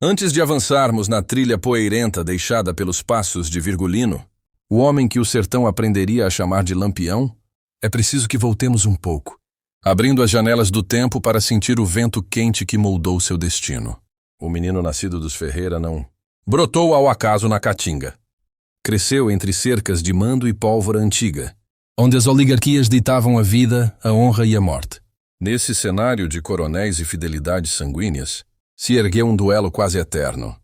Antes de avançarmos na trilha poeirenta deixada pelos passos de Virgulino, o homem que o sertão aprenderia a chamar de Lampião, é preciso que voltemos um pouco, abrindo as janelas do tempo para sentir o vento quente que moldou seu destino. O menino nascido dos Ferreira não brotou ao acaso na Caatinga. Cresceu entre cercas de mando e pólvora antiga, onde as oligarquias ditavam a vida, a honra e a morte. Nesse cenário de coronéis e fidelidades sanguíneas, se ergueu um duelo quase eterno.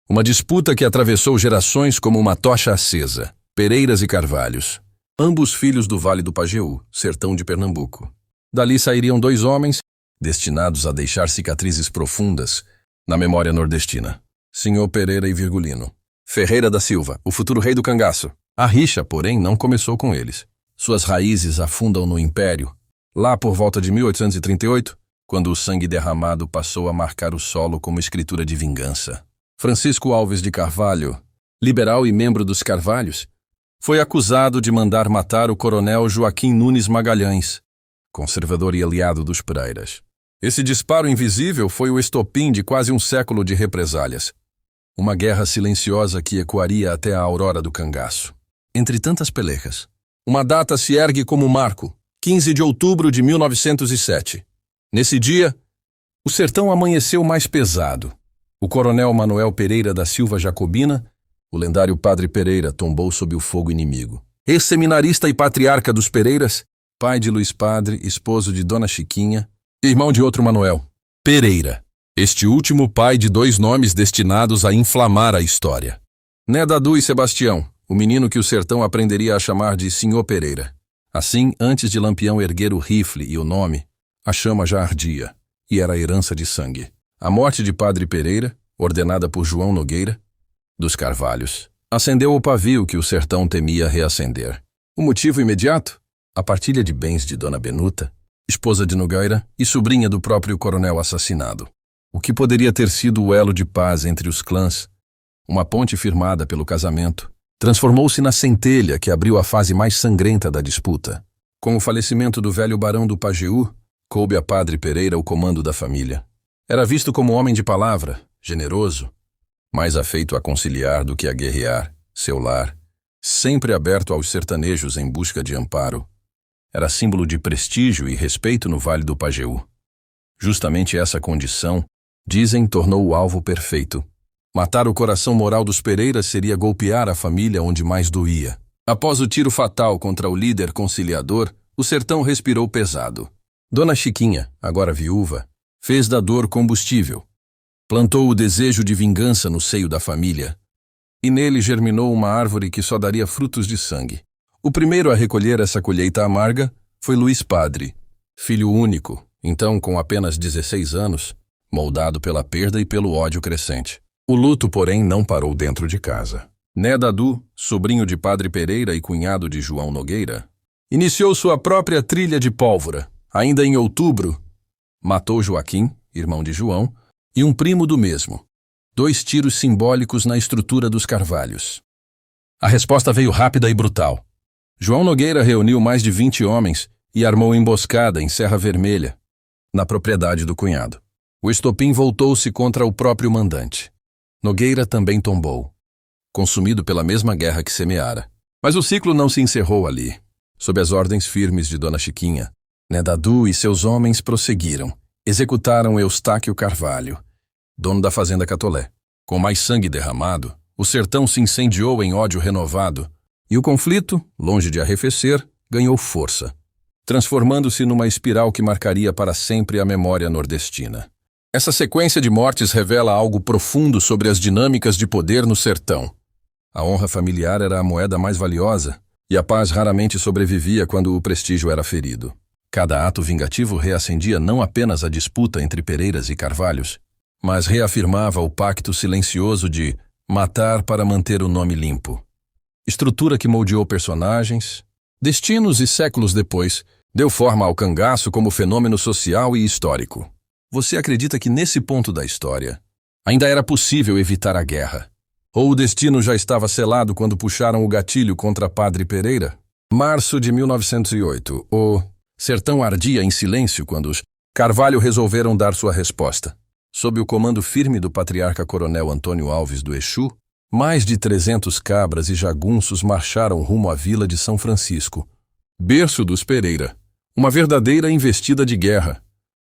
Uma disputa que atravessou gerações como uma tocha acesa, Pereiras e Carvalhos, ambos filhos do Vale do Pajeú, sertão de Pernambuco. Dali sairiam dois homens, destinados a deixar cicatrizes profundas na memória nordestina. Senhor Pereira e Virgulino. Ferreira da Silva, o futuro rei do cangaço. A rixa, porém, não começou com eles. Suas raízes afundam no Império, lá por volta de 1838, quando o sangue derramado passou a marcar o solo como escritura de vingança. Francisco Alves de Carvalho, liberal e membro dos Carvalhos, foi acusado de mandar matar o coronel Joaquim Nunes Magalhães, conservador e aliado dos Pereiras. Esse disparo invisível foi o estopim de quase um século de represálias. Uma guerra silenciosa que ecoaria até a aurora do cangaço. Entre tantas pelejas, uma data se ergue como marco, 15 de outubro de 1907. Nesse dia, o sertão amanheceu mais pesado. O coronel Manuel Pereira da Silva Jacobina, o lendário Padre Pereira, tombou sob o fogo inimigo. Ex-seminarista e patriarca dos Pereiras, pai de Luiz Padre, esposo de Dona Chiquinha, irmão de outro Manuel, Pereira. Este último pai de dois nomes destinados a inflamar a história. Né Dadu e Sebastião, o menino que o sertão aprenderia a chamar de Senhor Pereira. Assim, antes de Lampião erguer o rifle e o nome, a chama já ardia, e era herança de sangue. A morte de Padre Pereira, ordenada por João Nogueira, dos Carvalhos, acendeu o pavio que o sertão temia reacender. O motivo imediato? A partilha de bens de Dona Benuta, esposa de Nogueira e sobrinha do próprio coronel assassinado. O que poderia ter sido o elo de paz entre os clãs, uma ponte firmada pelo casamento, transformou-se na centelha que abriu a fase mais sangrenta da disputa. Com o falecimento do velho barão do Pajeú, coube a Padre Pereira o comando da família. Era visto como homem de palavra, generoso, mais afeito a conciliar do que a guerrear, seu lar, sempre aberto aos sertanejos em busca de amparo. Era símbolo de prestígio e respeito no Vale do Pajeú. Justamente essa condição, dizem, tornou o alvo perfeito. Matar o coração moral dos Pereiras seria golpear a família onde mais doía. Após o tiro fatal contra o líder conciliador, o sertão respirou pesado. Dona Chiquinha, agora viúva, fez da dor combustível. Plantou o desejo de vingança no seio da família. E nele germinou uma árvore que só daria frutos de sangue. O primeiro a recolher essa colheita amarga foi Luiz Padre, filho único, então com apenas 16 anos, moldado pela perda e pelo ódio crescente. O luto, porém, não parou dentro de casa. Né Dadu, sobrinho de Padre Pereira e cunhado de João Nogueira, iniciou sua própria trilha de pólvora. Ainda em outubro, matou Joaquim, irmão de João, e um primo do mesmo. 2 tiros simbólicos na estrutura dos Carvalhos. A resposta veio rápida e brutal. João Nogueira reuniu mais de 20 homens e armou emboscada em Serra Vermelha, na propriedade do cunhado. O estopim voltou-se contra o próprio mandante. Nogueira também tombou, consumido pela mesma guerra que semeara. Mas o ciclo não se encerrou ali. Sob as ordens firmes de Dona Chiquinha, Né Dadu e seus homens prosseguiram. Executaram Eustáquio Carvalho, dono da fazenda Catolé. Com mais sangue derramado, o sertão se incendiou em ódio renovado, e o conflito, longe de arrefecer, ganhou força, transformando-se numa espiral que marcaria para sempre a memória nordestina. Essa sequência de mortes revela algo profundo sobre as dinâmicas de poder no sertão. A honra familiar era a moeda mais valiosa, e a paz raramente sobrevivia quando o prestígio era ferido. Cada ato vingativo reacendia não apenas a disputa entre Pereiras e Carvalhos, mas reafirmava o pacto silencioso de matar para manter o nome limpo. Estrutura que moldeou personagens, destinos e séculos depois, deu forma ao cangaço como fenômeno social e histórico. Você acredita que nesse ponto da história ainda era possível evitar a guerra? Ou o destino já estava selado quando puxaram o gatilho contra Padre Pereira? Março de 1908, o sertão ardia em silêncio quando os Carvalho resolveram dar sua resposta. sob o comando firme do patriarca Coronel Antônio Alves do Exu, mais de 300 cabras e jagunços marcharam rumo à vila de São Francisco, berço dos Pereira, uma verdadeira investida de guerra,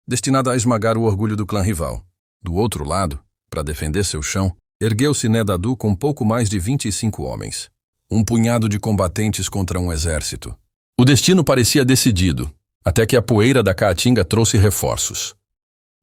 destinada a esmagar o orgulho do clã rival. Do outro lado, para defender seu chão, ergueu-se Nedadu com pouco mais de 25 homens. Um punhado de combatentes contra um exército. O destino parecia decidido, até que a poeira da Caatinga trouxe reforços.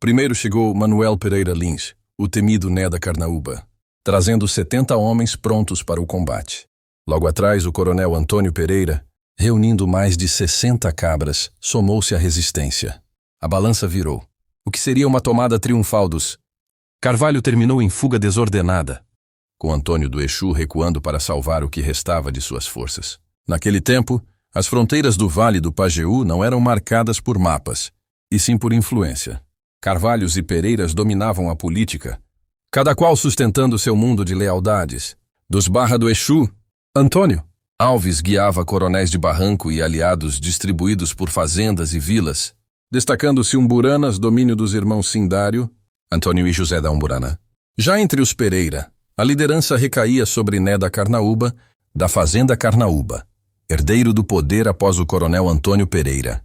Primeiro chegou Manuel Pereira Lins, o temido Neda Carnaúba, trazendo 70 homens prontos para o combate. Logo atrás, o coronel Antônio Pereira, reunindo mais de 60 cabras, somou-se à resistência. A balança virou. O que seria uma tomada triunfal dos... Carvalho terminou em fuga desordenada, com Antônio do Exu recuando para salvar o que restava de suas forças. Naquele tempo, as fronteiras do Vale do Pajeú não eram marcadas por mapas, e sim por influência. Carvalhos e Pereiras dominavam a política, cada qual sustentando seu mundo de lealdades. Dos Barra do Exu, Antônio Alves guiava coronéis de barranco e aliados distribuídos por fazendas e vilas, destacando-se Umburanas, domínio dos irmãos Sindário, Antônio e José da Umburana. Já entre os Pereira, a liderança recaía sobre Neda Carnaúba, da Fazenda Carnaúba, herdeiro do poder após o coronel Antônio Pereira,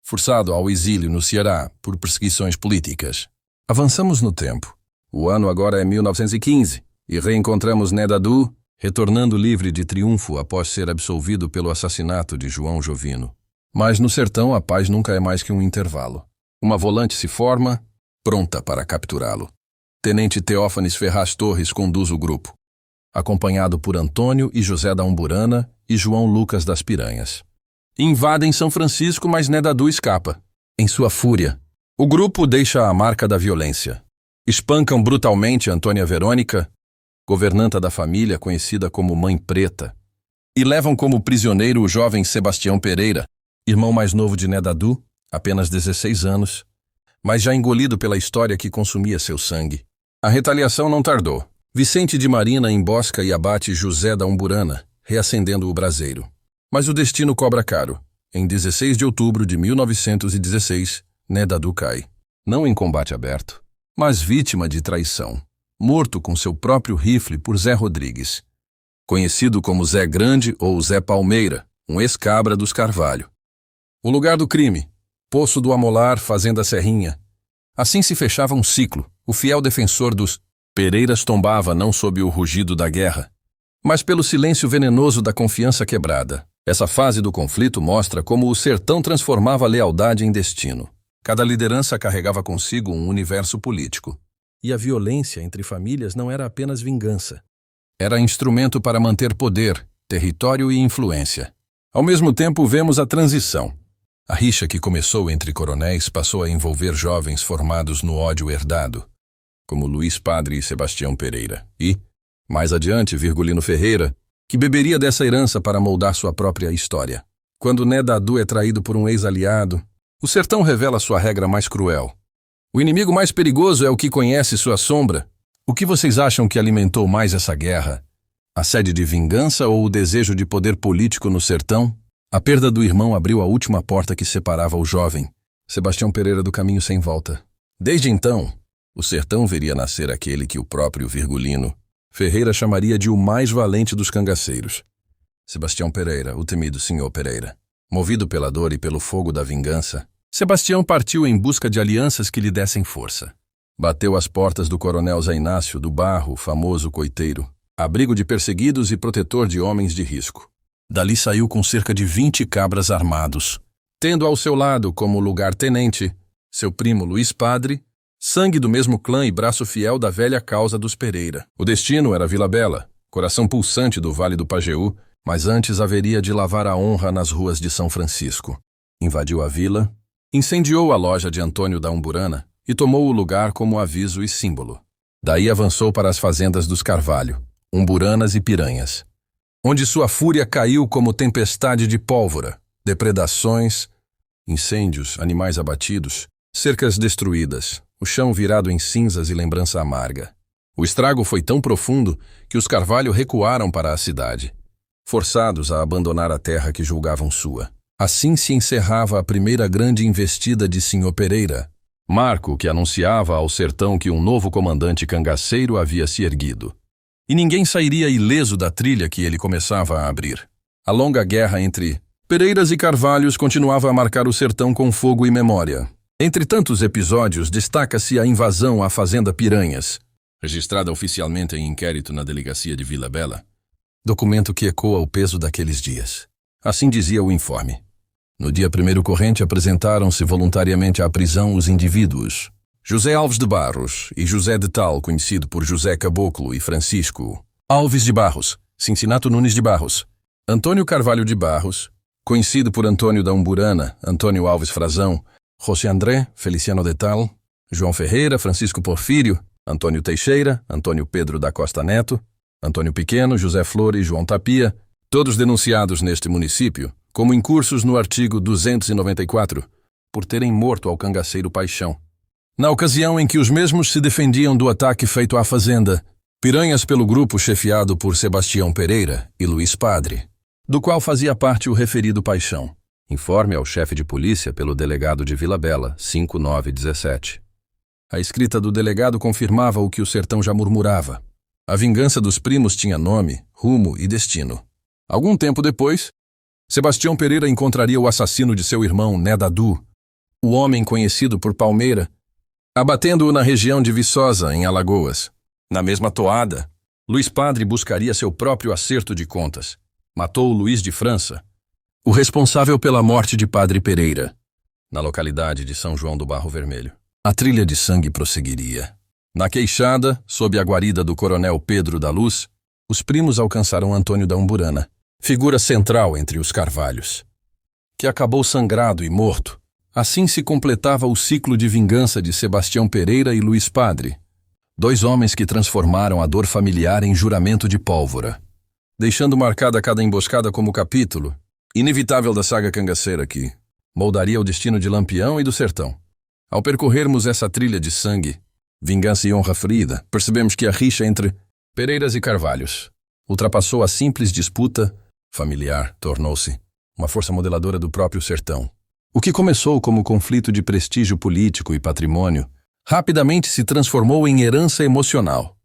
forçado ao exílio no Ceará por perseguições políticas. Avançamos no tempo. O ano agora é 1915 e reencontramos Nedadu, retornando livre de triunfo após ser absolvido pelo assassinato de João Jovino. Mas no sertão a paz nunca é mais que um intervalo. Uma volante se forma, pronta para capturá-lo. Tenente Teófanes Ferraz Torres conduz o grupo, acompanhado por Antônio e José da Umburana e João Lucas das Piranhas. Invadem São Francisco, mas Nedadu escapa. Em sua fúria, o grupo deixa a marca da violência. Espancam brutalmente Antônia Verônica, governanta da família conhecida como Mãe Preta, e levam como prisioneiro o jovem Sebastião Pereira, irmão mais novo de Nedadu, apenas 16 anos, mas já engolido pela história que consumia seu sangue. A retaliação não tardou. Vicente de Marina embosca e abate José da Umburana, reacendendo o braseiro. Mas o destino cobra caro. Em 16 de outubro de 1916, Nedadu cai. Não em combate aberto, mas vítima de traição. Morto com seu próprio rifle por Zé Rodrigues, conhecido como Zé Grande ou Zé Palmeira, um ex-cabra dos Carvalho. O lugar do crime, Poço do Amolar, Fazenda Serrinha. Assim se fechava um ciclo. O fiel defensor dos Pereiras tombava não sob o rugido da guerra, mas pelo silêncio venenoso da confiança quebrada. Essa fase do conflito mostra como o sertão transformava a lealdade em destino. Cada liderança carregava consigo um universo político. E a violência entre famílias não era apenas vingança. Era instrumento para manter poder, território e influência. Ao mesmo tempo, vemos a transição. A rixa que começou entre coronéis passou a envolver jovens formados no ódio herdado, como Luiz Padre e Sebastião Pereira. E, mais adiante, Virgulino Ferreira, que beberia dessa herança para moldar sua própria história. Quando Nedadu é traído por um ex-aliado, o sertão revela sua regra mais cruel. O inimigo mais perigoso é o que conhece sua sombra. O que vocês acham que alimentou mais essa guerra? A sede de vingança ou o desejo de poder político no sertão? A perda do irmão abriu a última porta que separava o jovem Sebastião Pereira do caminho sem volta. Desde então, o sertão veria nascer aquele que o próprio Virgulino Ferreira chamaria de o mais valente dos cangaceiros. Sebastião Pereira, o temido senhor Pereira. Movido pela dor e pelo fogo da vingança, Sebastião partiu em busca de alianças que lhe dessem força. Bateu às portas do coronel Zé Inácio do Barro, famoso coiteiro, abrigo de perseguidos e protetor de homens de risco. Dali saiu com cerca de 20 cabras armados, tendo ao seu lado como lugar-tenente seu primo Luiz Padre, sangue do mesmo clã e braço fiel da velha causa dos Pereira. O destino era Vila Bela, coração pulsante do Vale do Pajeú, mas antes haveria de lavar a honra nas ruas de São Francisco. Invadiu a vila, incendiou a loja de Antônio da Umburana e tomou o lugar como aviso e símbolo. Daí avançou para as fazendas dos Carvalho, Umburanas e Piranhas, onde sua fúria caiu como tempestade de pólvora, depredações, incêndios, animais abatidos, cercas destruídas, o chão virado em cinzas e lembrança amarga. O estrago foi tão profundo que os Carvalho recuaram para a cidade, forçados a abandonar a terra que julgavam sua. Assim se encerrava a primeira grande investida de Sr. Pereira, marco que anunciava ao sertão que um novo comandante cangaceiro havia se erguido. E ninguém sairia ileso da trilha que ele começava a abrir. A longa guerra entre Pereiras e Carvalhos continuava a marcar o sertão com fogo e memória. Entre tantos episódios, destaca-se a invasão à Fazenda Piranhas, registrada oficialmente em inquérito na delegacia de Vila Bela, documento que ecoa o peso daqueles dias. Assim dizia o informe. No dia 1º corrente apresentaram-se voluntariamente à prisão os indivíduos José Alves de Barros e José de Tal, conhecido por José Caboclo, e Francisco Alves de Barros, Cincinato Nunes de Barros, Antônio Carvalho de Barros, conhecido por Antônio da Umburana, Antônio Alves Frazão, José André, Feliciano de Tal, João Ferreira, Francisco Porfírio, Antônio Teixeira, Antônio Pedro da Costa Neto, Antônio Pequeno, José Flor e João Tapia, todos denunciados neste município como incursos no artigo 294, por terem morto ao cangaceiro Paixão. Na ocasião em que os mesmos se defendiam do ataque feito à fazenda, Piranhas pelo grupo chefiado por Sebastião Pereira e Luiz Padre, do qual fazia parte o referido Paixão, informe ao chefe de polícia pelo delegado de Vila Bela, 5/9/17. A escrita do delegado confirmava o que o sertão já murmurava. A vingança dos primos tinha nome, rumo e destino. Algum tempo depois, Sebastião Pereira encontraria o assassino de seu irmão, Nedadu, o homem conhecido por Palmeira, abatendo-o na região de Viçosa, em Alagoas. Na mesma toada, Luiz Padre buscaria seu próprio acerto de contas. Matou Luiz de França, o responsável pela morte de Padre Pereira, na localidade de São João do Barro Vermelho. A trilha de sangue prosseguiria. Na Queixada, sob a guarida do coronel Pedro da Luz, os primos alcançaram Antônio da Umburana, figura central entre os Carvalhos, que acabou sangrado e morto. Assim se completava o ciclo de vingança de Sebastião Pereira e Luiz Padre, dois homens que transformaram a dor familiar em juramento de pólvora, deixando marcada cada emboscada como capítulo inevitável da saga cangaceira que moldaria o destino de Lampião e do sertão. Ao percorrermos essa trilha de sangue, vingança e honra ferida, percebemos que a rixa entre Pereiras e Carvalhos ultrapassou a simples disputa familiar, tornou-se uma força modeladora do próprio sertão. O que começou como conflito de prestígio político e patrimônio, rapidamente se transformou em herança emocional,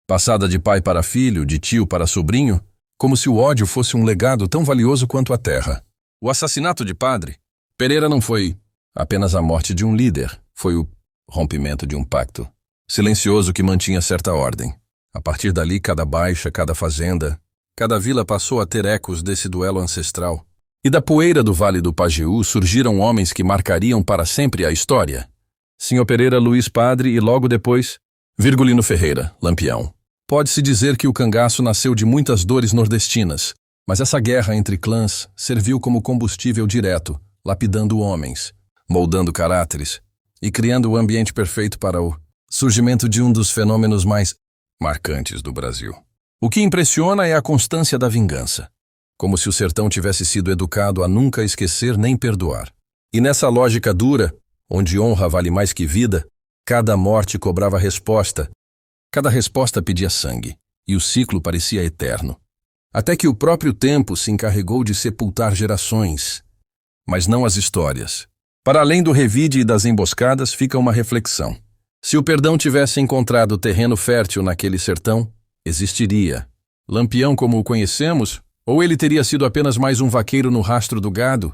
passada de pai para filho, de tio para sobrinho, como se o ódio fosse um legado tão valioso quanto a terra. O assassinato de Padre Pereira não foi apenas a morte de um líder, foi o rompimento de um pacto silencioso que mantinha certa ordem. A partir dali, cada baixa, cada fazenda, cada vila passou a ter ecos desse duelo ancestral. E da poeira do Vale do Pajeú surgiram homens que marcariam para sempre a história. Sr. Pereira, Luiz Padre e logo depois, Virgulino Ferreira, Lampião. Pode-se dizer que o cangaço nasceu de muitas dores nordestinas, mas essa guerra entre clãs serviu como combustível direto, lapidando homens, moldando caráteres e criando o ambiente perfeito para o surgimento de um dos fenômenos mais marcantes do Brasil. O que impressiona é a constância da vingança, como se o sertão tivesse sido educado a nunca esquecer nem perdoar. E nessa lógica dura, onde honra vale mais que vida, cada morte cobrava resposta, cada resposta pedia sangue, e o ciclo parecia eterno. Até que o próprio tempo se encarregou de sepultar gerações, mas não as histórias. Para além do revide e das emboscadas, fica uma reflexão. Se o perdão tivesse encontrado terreno fértil naquele sertão, existiria Lampião como o conhecemos, ou ele teria sido apenas mais um vaqueiro no rastro do gado?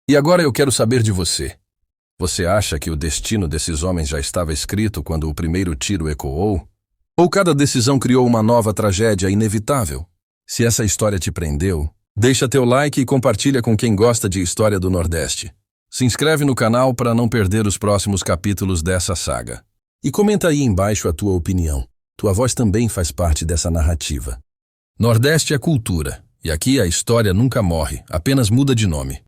E agora eu quero saber de você. Você acha que o destino desses homens já estava escrito quando o primeiro tiro ecoou? Ou cada decisão criou uma nova tragédia inevitável? Se essa história te prendeu, deixa teu like e compartilha com quem gosta de história do Nordeste. Se inscreve no canal para não perder os próximos capítulos dessa saga. E comenta aí embaixo a tua opinião. Tua voz também faz parte dessa narrativa. Nordeste é cultura, e aqui a história nunca morre, apenas muda de nome.